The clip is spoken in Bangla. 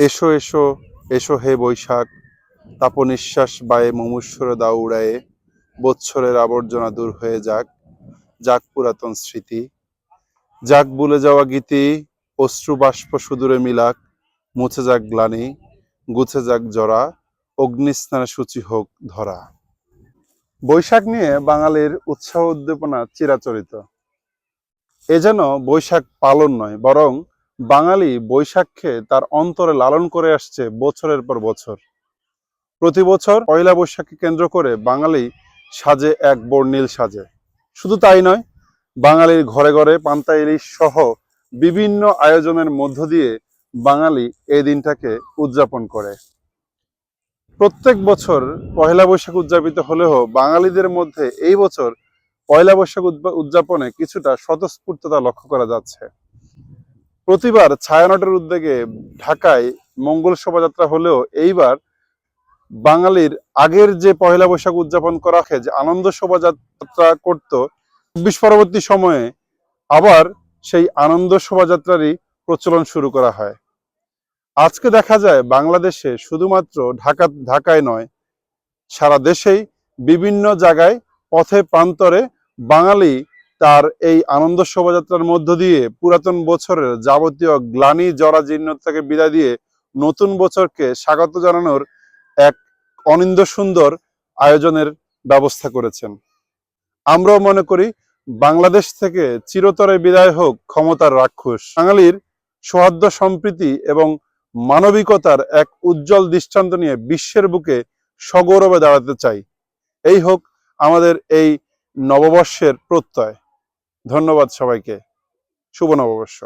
এসো এসো এসো হে বৈশাখ, তাপনিঃশ্বাস বায়ে মুমূর্ষুর দাও উড়ায়ে, বৎসরের আবর্জনা দূর হয়ে যাক, যাক পুরাতন স্মৃতি, যাক ভুলে যাওয়া গীতি, অশ্রু বাষ্প সুদূরে মিলাক, মুছে যাক গ্লানি, গুছে যাক জরা, অগ্নিস্নানে সূচি হোক ধরা। বৈশাখ নিয়ে বাঙালির উৎসাহ উদ্দীপনা চিরাচরিত। এ যেন বৈশাখ পালন নয়, বরং বাঙালি বৈশাখকে তার অন্তরে লালন করে আসছে বছরের পর বছর। প্রতি বছর পয়লা বৈশাখকে কেন্দ্র করে বাঙালি সাজে এক বর্ণিল সাজে। শুধু তাই নয়, বাঙালির ঘরে ঘরে পান্তা ইলিশ সহ বিভিন্ন আয়োজনের মধ্য দিয়ে বাঙালি এই দিনটাকে উদযাপন করে। প্রত্যেক বছর পয়লা বৈশাখ উদযাপিত হলেও বাঙালিদের মধ্যে এই বছর পয়লা বৈশাখ উদযাপনে কিছুটা স্বতঃস্ফূর্ততা লক্ষ্য করা যাচ্ছে। প্রতিবার ছায়ানটের উদ্যোগে ঢাকায় মঙ্গল শোভাযাত্রা হলেও এইবার বাঙালির আগের যে পয়লা বৈশাখ উদযাপন করা হয়, যে আনন্দ শোভাযাত্রা করত, ২৪ পরবর্তী সময়ে আবার সেই আনন্দ শোভাযাত্রারই প্রচলন শুরু করা হয়। আজকে দেখা যায় বাংলাদেশে শুধুমাত্র ঢাকায় নয়, সারা দেশেই বিভিন্ন জায়গায় পথে প্রান্তরে বাঙালি তার এই আনন্দ শোভাযাত্রার মধ্য দিয়ে পুরাতন বছরের যাবতীয় গ্লানি জরা জীর্ণতাকে বিদায় দিয়ে নতুন বছরকে স্বাগত জানানোর এক অনিন্দ সুন্দর আয়োজনের ব্যবস্থা করেছেন। আমরাও মনে করি বাংলাদেশ থেকে চিরতরে বিদায় হোক ক্ষমতার রাক্ষস। বাঙালির সৌহার্দ্য সম্প্রীতি এবং মানবিকতার এক উজ্জ্বল দৃষ্টান্ত নিয়ে বিশ্বের বুকে সগৌরবে দাঁড়াতে চাই। এই হোক আমাদের এই নববর্ষের প্রত্যয়। ধন্যবাদ সবাইকে। শুভ নববর্ষ।